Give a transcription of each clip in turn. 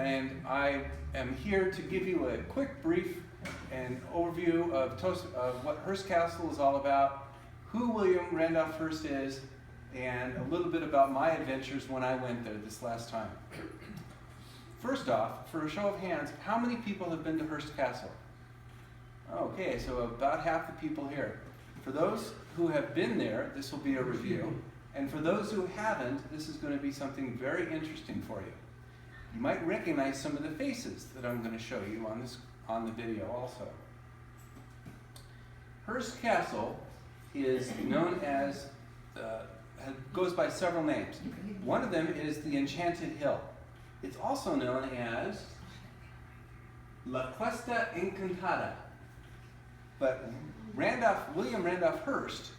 and I am here to give you a quick brief and overview of what Hearst Castle is all about, who William Randolph Hearst is, and a little bit about my adventures when I went there this last time. First off, for a show of hands, how many people have been to Hearst Castle? Okay, so about half the people here. For those who have been there, this will be a review. And for those who haven't, this is going to be something very interesting for you. You might recognize some of the faces that I'm going to show you on the video also. Hearst Castle is known as, goes by several names. One of them is the Enchanted Hill. It's also known as La Cuesta Encantada. But William Randolph Hearst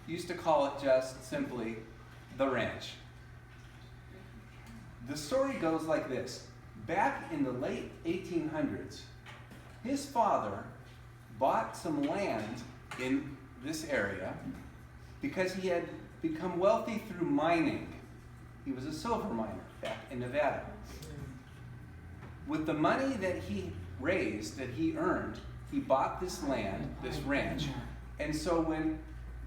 used to call it just simply the ranch. The story goes like this. Back in the late 1800s, his father bought some land in this area because he had become wealthy through mining. He was a silver miner back in Nevada. With the money that he raised, that he earned, he bought this land, this ranch. And so when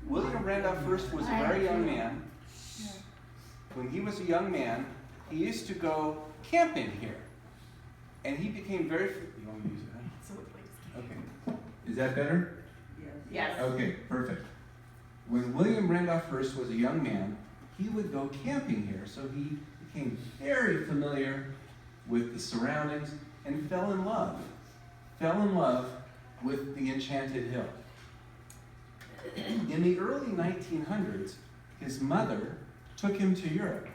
William Randolph Hearst was a very young man, when he was a young man, he used to go camping here. And he became very, you want me to use that? Okay. Is that better? Yes. Okay, perfect. When William Randolph Hearst was a young man, he would go camping here. So he became very familiar with the surroundings and fell in love with the Enchanted Hill. In the early 1900s, his mother took him to Europe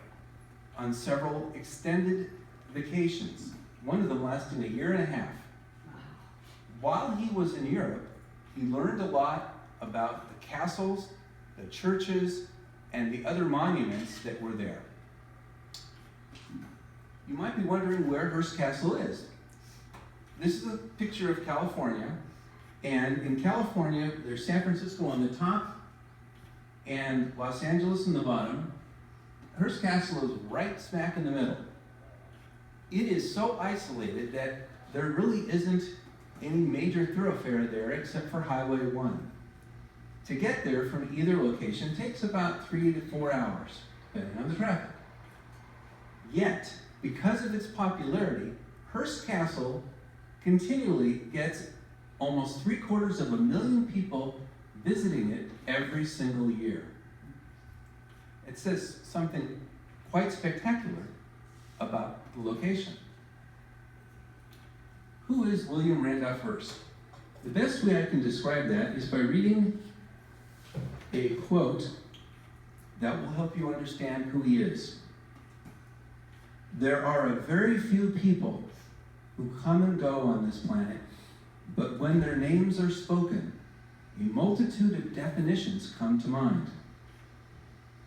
on several extended vacations, one of them lasting a year and a half. While he was in Europe, he learned a lot about the castles, the churches, and the other monuments that were there. You might be wondering where Hearst Castle is. This is a picture of California, and in California, there's San Francisco on the top and Los Angeles in the bottom. Hearst Castle is right smack in the middle. It is so isolated that there really isn't any major thoroughfare there except for Highway 1. To get there from either location takes about 3 to 4 hours, depending on the traffic. Yet, because of its popularity, Hearst Castle continually gets almost 750,000 people visiting it every single year. It says something quite spectacular about the location. Who is William Randolph Hearst? The best way I can describe that is by reading a quote that will help you understand who he is. There are a very few people who come and go on this planet, but when their names are spoken, a multitude of definitions come to mind.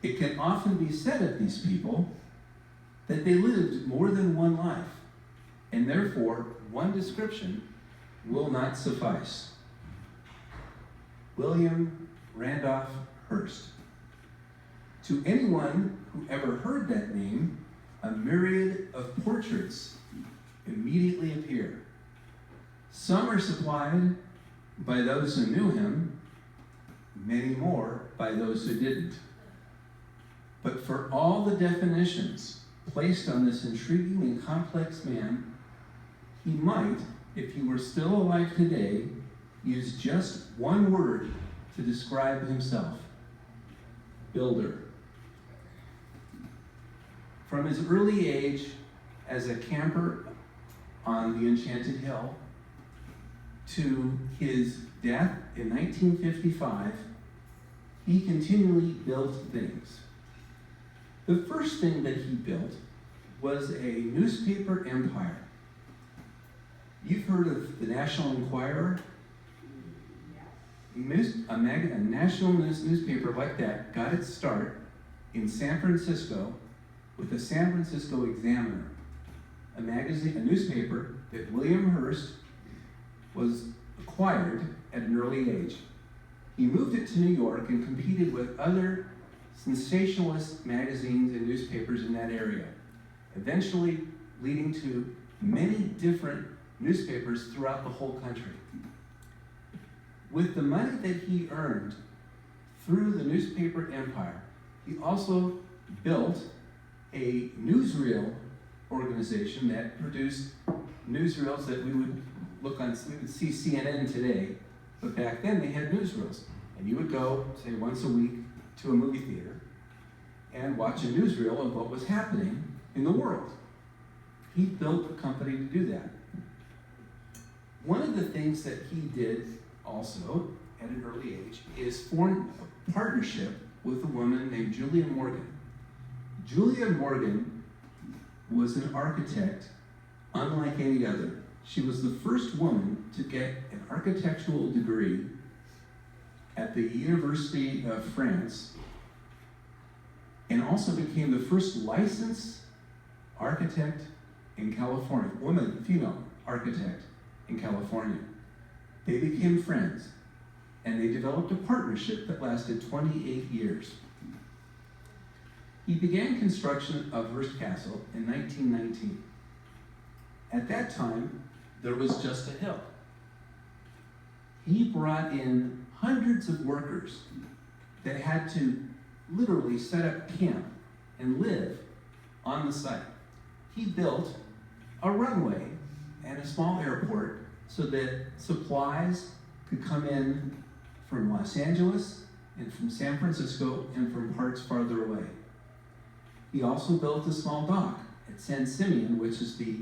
It can often be said of these people that they lived more than one life, and therefore one description will not suffice. William Randolph Hearst. To anyone who ever heard that name, a myriad of portraits immediately appear. Some are supplied by those who knew him, many more by those who didn't. But for all the definitions placed on this intriguing and complex man, he might, if he were still alive today, use just one word to describe himself: builder. From his early age as a camper on the Enchanted Hill to his death in 1955, he continually built things. The first thing that he built was a newspaper empire. You've heard of the National Enquirer? A national newspaper like that got its start in San Francisco with the San Francisco Examiner, a newspaper that William Hearst was acquired at an early age. He moved it to New York and competed with other sensationalist magazines and newspapers in that area, eventually leading to many different newspapers throughout the whole country. With the money that he earned through the newspaper empire, he also built a newsreel organization that produced newsreels that we would look on. We would see CNN today, but back then they had newsreels. And you would go, say, once a week to a movie theater and watch a newsreel of what was happening in the world. He built a company to do that. One of the things that he did also at an early age is form a partnership with a woman named Julia Morgan. Julia Morgan was an architect unlike any other. She was the first woman to get an architectural degree at the University of France, and also became the first licensed architect in California, female architect in California. They became friends, and they developed a partnership that lasted 28 years. He began construction of Hearst Castle in 1919. At that time, there was just a hill. He brought in hundreds of workers that had to literally set up camp and live on the site. He built a runway and a small airport so that supplies could come in from Los Angeles and from San Francisco and from parts farther away. He also built a small dock at San Simeon, which is the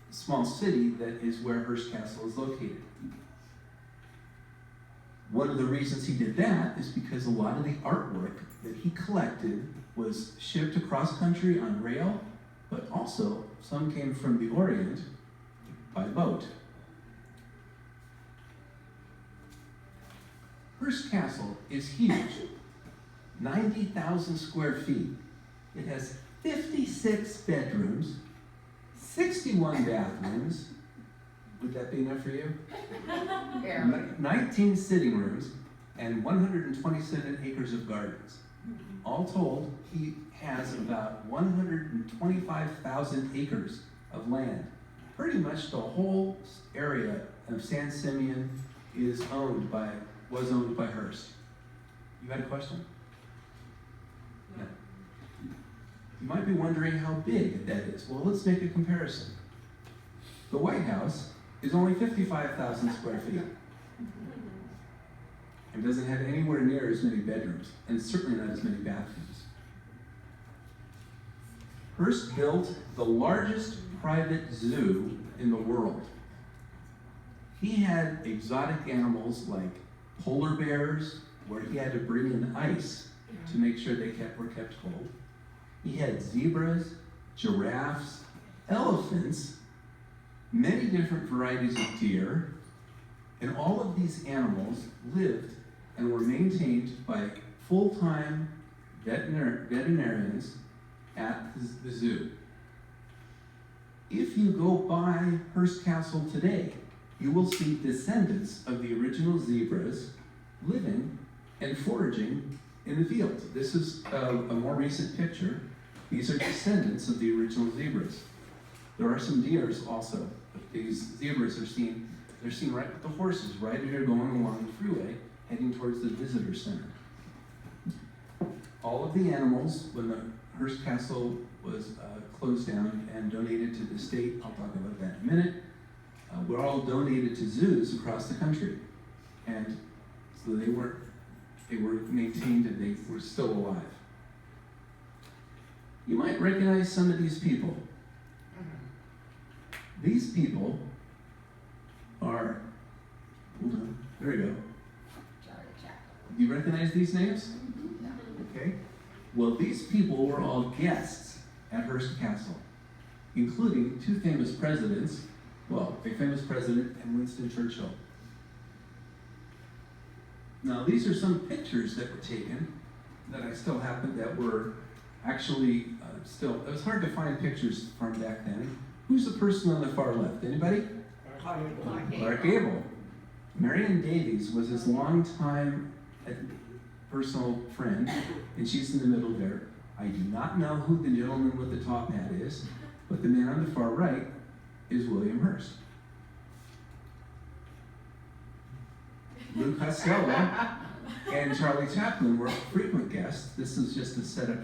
small city that is where Hearst Castle is located. One of the reasons he did that is because a lot of the artwork that he collected was shipped across country on rail, but also some came from the Orient by boat. Hearst Castle is huge, 90,000 square feet. It has 56 bedrooms, 61 bathrooms. Would that be enough for you? Yeah. 19 sitting rooms and 127 acres of gardens. All told, he has about 125,000 acres of land. Pretty much the whole area of San Simeon was owned by Hearst. You had a question? Yeah. You might be wondering how big that is. Well, let's make a comparison. The White House is only 55,000 square feet and doesn't have anywhere near as many bedrooms, and certainly not as many bathrooms. Hearst built the largest private zoo in the world. He had exotic animals like polar bears, where he had to bring in ice to make sure they were kept cold. He had zebras, giraffes, elephants, many different varieties of deer, and all of these animals lived and were maintained by full-time veterinarians at the zoo. If you go by Hearst Castle today, you will see descendants of the original zebras living and foraging in the field. This is a more recent picture. These are descendants of the original zebras. There are some deers also. These zebras are seen right with the horses, right as you're going along the freeway, heading towards the visitor center. All of the animals, when the Hearst Castle was closed down and donated to the state, I'll talk about that in a minute, were all donated to zoos across the country. And so they were maintained and they were still alive. You might recognize some of these people. These people are, hold on, there we go. Do you recognize these names? Okay. Well, these people were all guests at Hearst Castle, including two famous presidents, well, a famous president and Winston Churchill. Now, these are some pictures that were taken that I still have, that were actually it was hard to find pictures from back then. Who's the person on the far left? Anybody? Clark Gable. Marion Davies was his longtime personal friend, and she's in the middle there. I do not know who the gentleman with the top hat is, but the man on the far right is William Hearst. Lou Costello and Charlie Chaplin were frequent guests. This is just a setup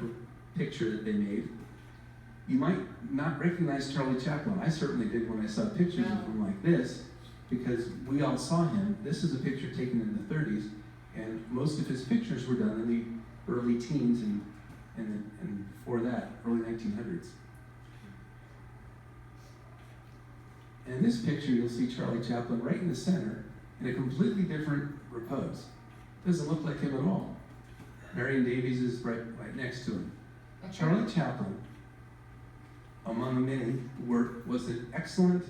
picture that they made. You might not recognize Charlie Chaplin. I certainly did when I saw pictures of him like this, because we all saw him. This is a picture taken in the 30s, and most of his pictures were done in the early teens and before that, early 1900s. And in this picture, you'll see Charlie Chaplin right in the center in a completely different repose. Doesn't look like him at all. Marion Davies is right next to him. Charlie Chaplin, among many, was an excellent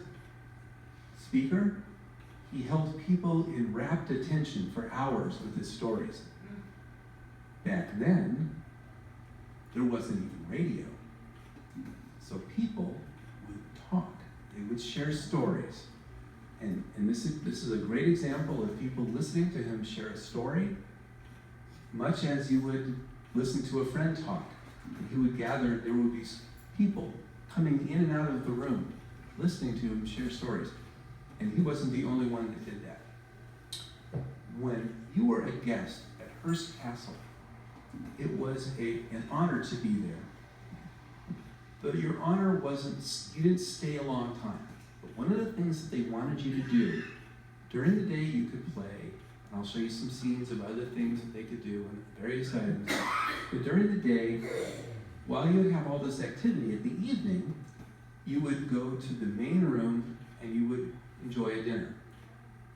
speaker. He held people in rapt attention for hours with his stories. Back then, there wasn't even radio. So people would talk. They would share stories. And this is a great example of people listening to him share a story, much as you would listen to a friend talk. And he would gather, there would be people coming in and out of the room, listening to him share stories. And he wasn't the only one that did that. When you were a guest at Hearst Castle, it was an honor to be there. But your honor wasn't, you didn't stay a long time. But one of the things that they wanted you to do, during the day you could play, and I'll show you some scenes of other things that they could do and various items. But during the day, while you would have all this activity, at the evening, you would go to the main room and you would enjoy a dinner.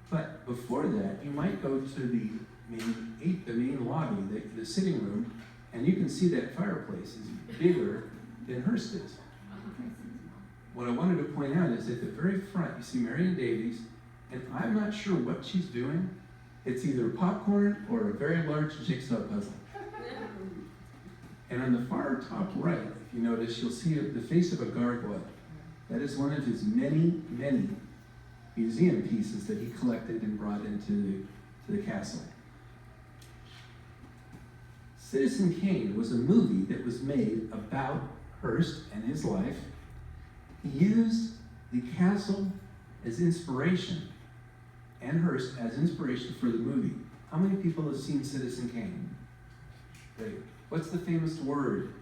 But before that, you might go to the main lobby, the sitting room, and you can see that fireplace is bigger than Hearst is. What I wanted to point out is at the very front, you see Marion Davies, and I'm not sure what she's doing. It's either popcorn or a very large jigsaw puzzle. And on the far top right, if you notice, you'll see the face of a gargoyle. That is one of his many, many museum pieces that he collected and brought into the castle. Citizen Kane was a movie that was made about Hearst and his life. He used the castle as inspiration and Hearst as inspiration for the movie. How many people have seen Citizen Kane? Great. What's the famous word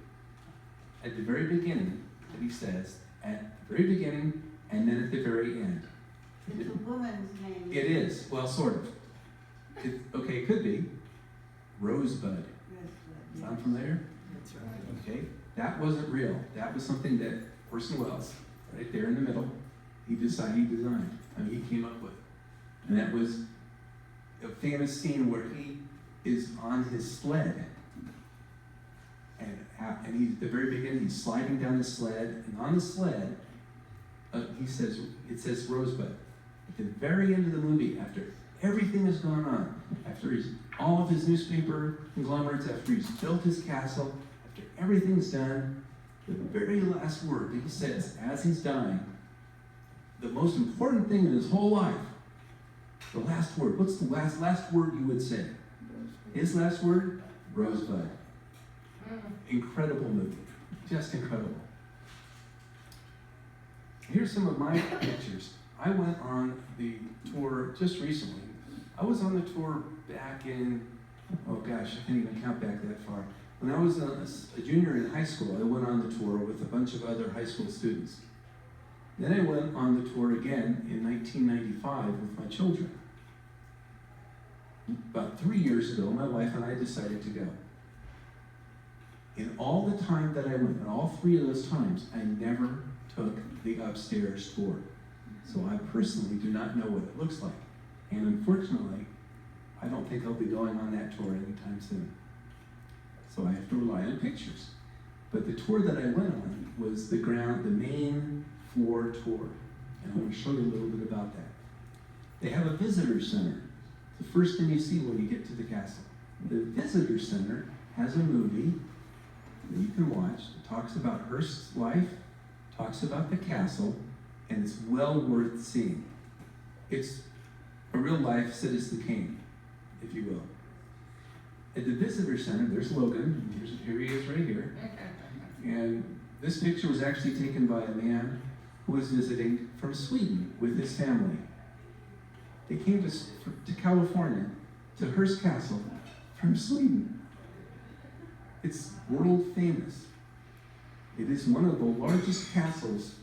at the very beginning that he says, at the very beginning and then at the very end? It's a woman's name. It is. Well, sort of. It could be. Rosebud. Sound familiar? That's right. Okay. That wasn't real. That was something that Orson Welles, right there in the middle, he designed. He came up with. And that was a famous scene where he is on his sled. And he's at the very beginning, he's sliding down the sled, and on the sled, it says Rosebud. At the very end of the movie, after everything has gone on, after all of his newspaper conglomerates, after he's built his castle, after everything's done, the very last word that he says as he's dying, the most important thing in his whole life, the last word, what's the last word you would say? His last word? Rosebud. Incredible movie. Just incredible. Here's some of my pictures. I went on the tour just recently. I was on the tour back in, oh gosh, I can't even count back that far. When I was a junior in high school, I went on the tour with a bunch of other high school students. Then I went on the tour again in 1995 with my children. About 3 years ago, my wife and I decided to go. In all the time that I went, in all 3 of those times, I never took the upstairs tour. So I personally do not know what it looks like. And unfortunately, I don't think I'll be going on that tour anytime soon. So I have to rely on pictures. But the tour that I went on was the main floor tour. And I want to show you a little bit about that. They have a visitor center. It's the first thing you see when you get to the castle. The visitor center has a movie that you can watch. It talks about Hearst's life, talks about the castle, and it's well worth seeing. It's a real-life Citizen Kane, if you will. At the visitor center, there's Logan. Here he is right here. And this picture was actually taken by a man who was visiting from Sweden with his family. They came to California, to Hearst Castle, from Sweden. It's world famous. It is one of the largest castles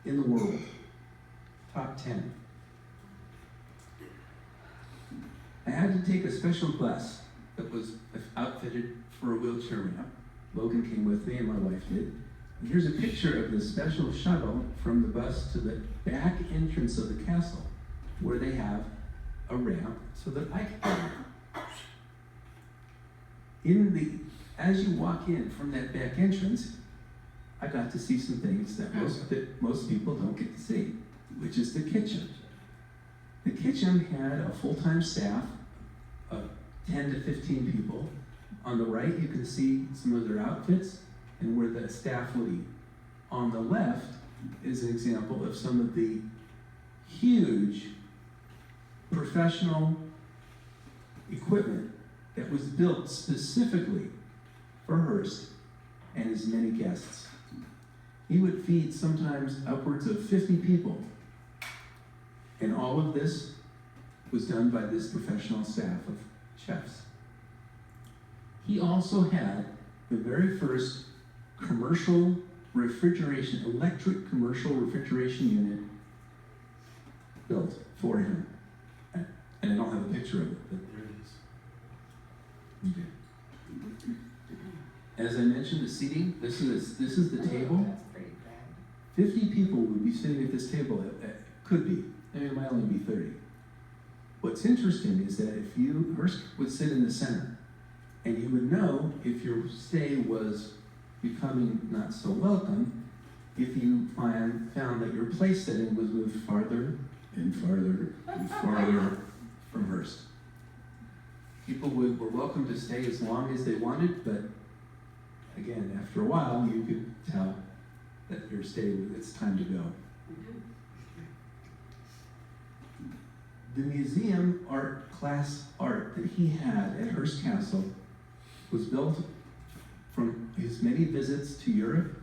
in the world, top 10. I had to take a special bus that was outfitted for a wheelchair ramp. Logan came with me and my wife did. And here's a picture of the special shuttle from the bus to the back entrance of the castle, where they have a ramp so that I can get as you walk in from that back entrance, I got to see some things that most people don't get to see, which is the kitchen. The kitchen had a full-time staff of 10 to 15 people. On the right, you can see some of their outfits and where the staff would eat. On the left is an example of some of the huge professional equipment that was built specifically for Hearst and his many guests. He would feed sometimes upwards of 50 people. And all of this was done by this professional staff of chefs. He also had the very first electric commercial refrigeration unit built for him. And I don't have a picture of it, but there it is. Okay. As I mentioned, the seating, this is the table. That's pretty bad. 50 people would be sitting at this table. It could be. I mean, it might only be 30. What's interesting is that Hearst would sit in the center, and you would know if your stay was becoming not so welcome if you found that your place setting was moved farther and farther and farther from Hearst. People were welcome to stay as long as they wanted, but again, after a while, you could tell that it's time to go. The museum class art that he had at Hearst Castle was built from his many visits to Europe.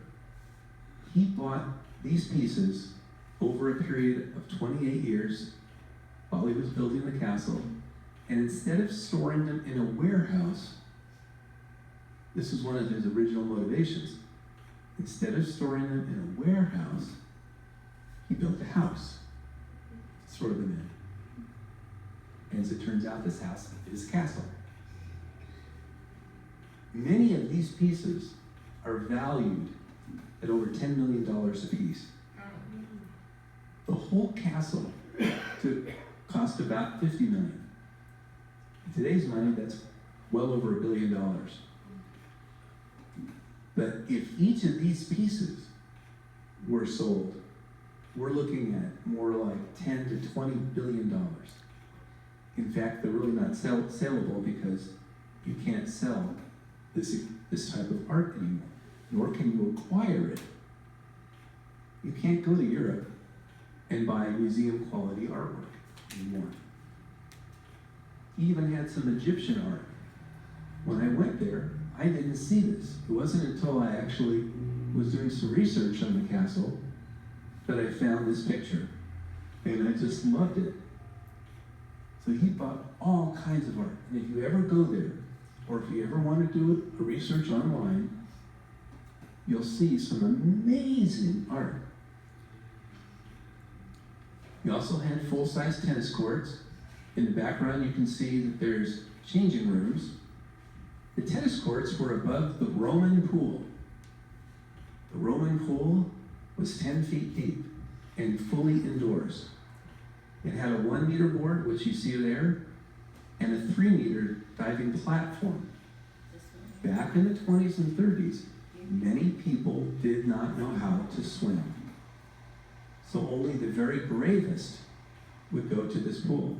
He bought these pieces over a period of 28 years while he was building the castle, and instead of storing them in a warehouse, this was one of his original motivations. Instead of storing them in a warehouse, he built a house to store them in. And as it turns out, this house is a castle. Many of these pieces are valued at over $10 million a piece. The whole castle cost about $50 million. In today's money, that's well over $1 billion. But if each of these pieces were sold, we're looking at more like $10 to $20 billion. In fact, they're really not saleable because you can't sell this type of art anymore, nor can you acquire it. You can't go to Europe and buy museum quality artwork anymore. He even had some Egyptian art. When I went there, I didn't see this. It wasn't until I actually was doing some research on the castle that I found this picture, and I just loved it. So he bought all kinds of art. And if you ever go there, or if you ever want to do a research online, you'll see some amazing art. He also had full-size tennis courts. In the background, you can see that there's changing rooms. The tennis courts were above the Roman pool. The Roman pool was 10 feet deep and fully indoors. It had a 1 meter board, which you see there, and a 3 meter diving platform. Back in the 20s and 30s, many people did not know how to swim. So only the very bravest would go to this pool.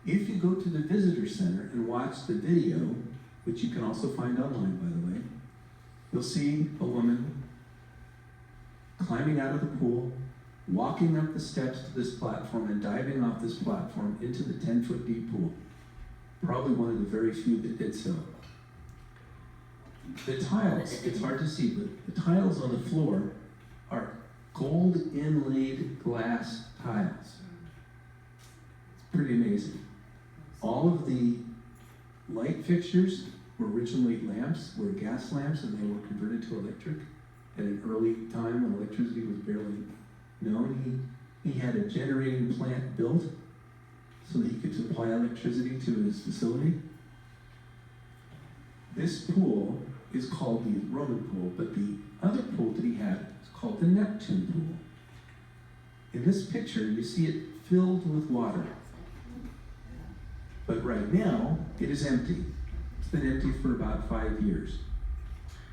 If you go to the visitor center and watch the video, which you can also find online, by the way, you'll see a woman climbing out of the pool, walking up the steps to this platform and diving off this platform into the 10-foot deep pool. Probably one of the very few that did so. The tiles, it's hard to see, but the tiles on the floor are gold inlaid glass tiles. It's pretty amazing. All of the light fixtures were originally lamps, were gas lamps, and they were converted to electric at an early time when electricity was barely known. He had a generating plant built so that he could supply electricity to his facility. This pool is called the Roman pool, but the other pool that he had is called the Neptune pool. In this picture, you see it filled with water. But right now, it is empty. It's been empty for about 5 years.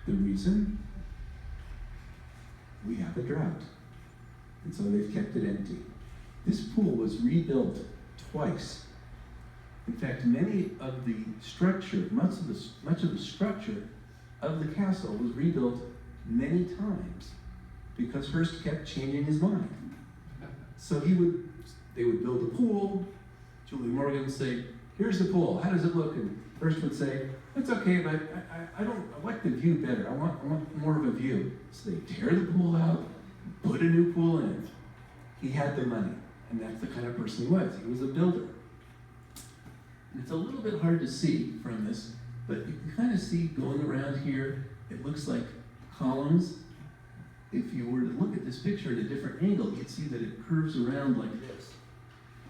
The reason? We have a drought. And so they've kept it empty. This pool was rebuilt twice. In fact, many of the structure, much of the structure of the castle was rebuilt many times because Hearst kept changing his mind. So they would build a pool. Julie Morgan would say, "Here's the pool. How does it look?" And Hearst would say, "It's okay, but I like the view better. I want more of a view." So they tear the pool out, put a new pool in. He had the money, and that's the kind of person he was. He was a builder. And it's a little bit hard to see from this, but you can kind of see going around here, it looks like columns. If you were to look at this picture at a different angle, you'd see that it curves around like this.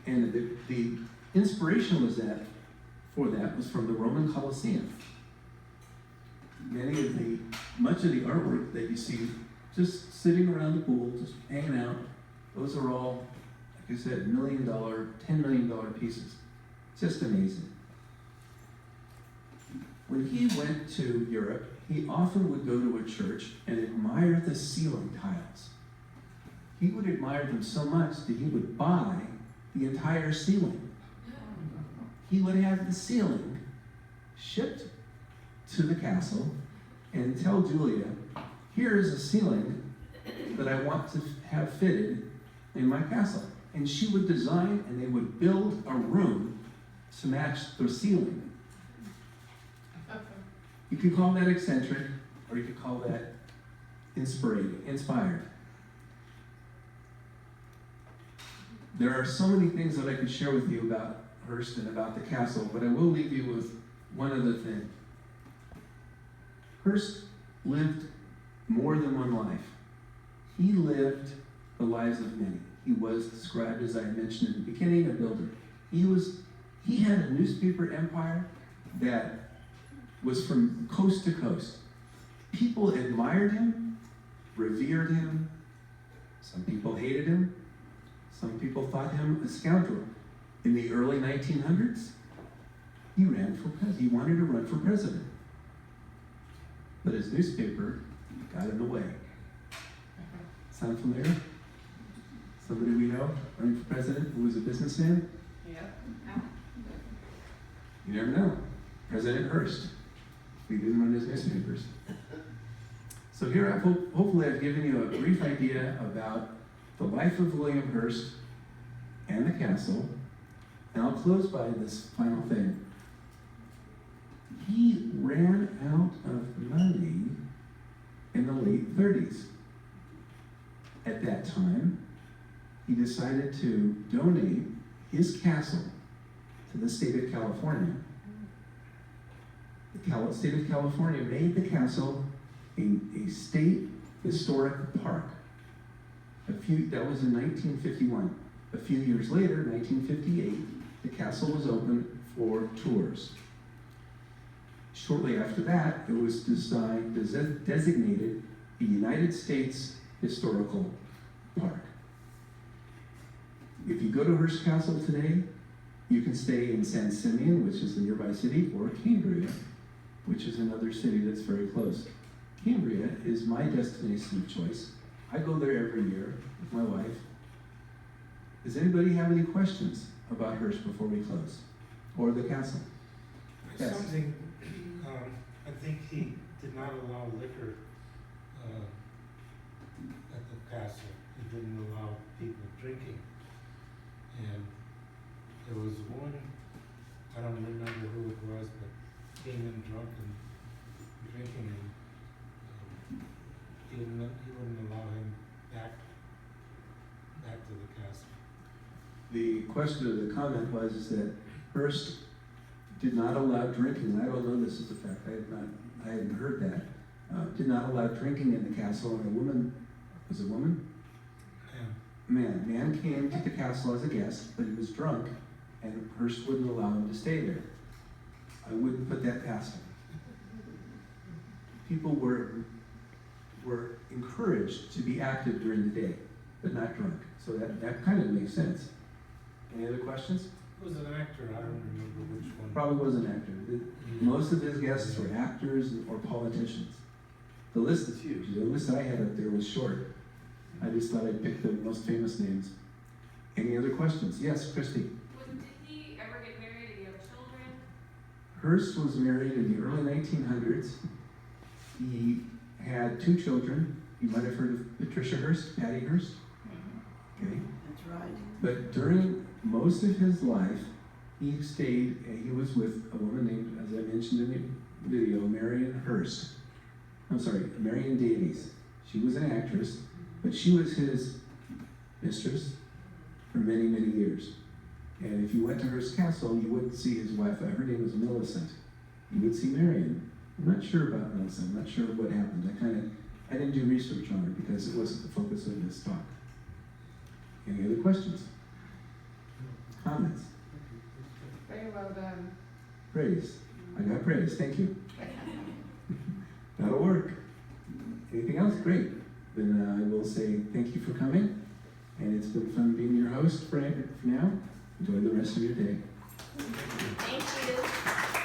And the inspiration for that was from the Roman Colosseum. Much of the artwork that you see just sitting around the pool, just hanging out, those are all, like I said, $1 million, $10 million pieces. Just amazing. When he went to Europe, he often would go to a church and admire the ceiling tiles. He would admire them so much that he would buy the entire ceiling. He would have the ceiling shipped to the castle and tell Julia, "Here is a ceiling that I want to have fitted in my castle." And she would design and they would build a room to match the ceiling. You could call that eccentric, or you could call that inspired. There are so many things that I could share with you about Hearst and about the castle, but I will leave you with one other thing. Hearst lived more than one life. He lived the lives of many. He was described, as I mentioned in the beginning, a builder. He had a newspaper empire that was from coast to coast. People admired him, revered him. Some people hated him. Some people thought him a scoundrel. In the early 1900s, he wanted to run for president. But his newspaper got in the way. Sound familiar? Somebody we know running for president who was a businessman? Yep. You never know. President Hearst. He didn't run his newspapers. So here, hopefully I've given you a brief idea about the life of William Hearst and the castle. And I'll close by this final thing. He ran out of money in the late 30s. At that time, he decided to donate his castle to the state of California. The state of California made the castle a state historic park. That was in 1951. A few years later, 1958, the castle was open for tours. Shortly after that, it was designated a United States Historical Park. If you go to Hearst Castle today, you can stay in San Simeon, which is the nearby city, or Cambria, which is another city that's very close. Cambria is my destination of choice. I go there every year with my wife. Does anybody have any questions about Hearst before we close? Or the castle? Yes. Something, I think he did not allow liquor at the castle. He didn't allow people drinking. And there was one, I don't remember who it was, but came in drunk and drinking, and he wouldn't allow him back The question or the comment was that Hearst did not allow drinking, and I don't know this is a fact, I hadn't heard that, did not allow drinking in the castle, and a woman, was it a woman? Man came to the castle as a guest, but he was drunk, and Hearst wouldn't allow him to stay there. I wouldn't put that past him. People were encouraged to be active during the day, but not drunk. So that kind of makes sense. Any other questions? It was an actor, I don't remember which one. Probably was an actor. Most of his guests were actors or politicians. The list is huge. The list that I had up there was short. I just thought I'd pick the most famous names. Any other questions? Yes, Christy. Did he ever get married? Did he have children? Hearst was married in the early 1900s. He had 2 children. You might have heard of Patricia Hearst, Patty Hearst. Okay. That's right. But during most of his life, he was with a woman named, as I mentioned in the video, Marion Hearst. I'm sorry, Marion Davies. She was an actress, but she was his mistress for many, many years. And if you went to Hearst Castle, you wouldn't see his wife. Her name was Millicent. You would see Marion. I'm not sure about Millicent. I'm not sure what happened. I didn't do research on her because it wasn't the focus of this talk. Any other questions? Comments? Very well done. Praise. I got praise. Thank you. That'll work. Anything else? Great. Then I will say thank you for coming. And it's been fun being your host for now. Enjoy the rest of your day. Thank you.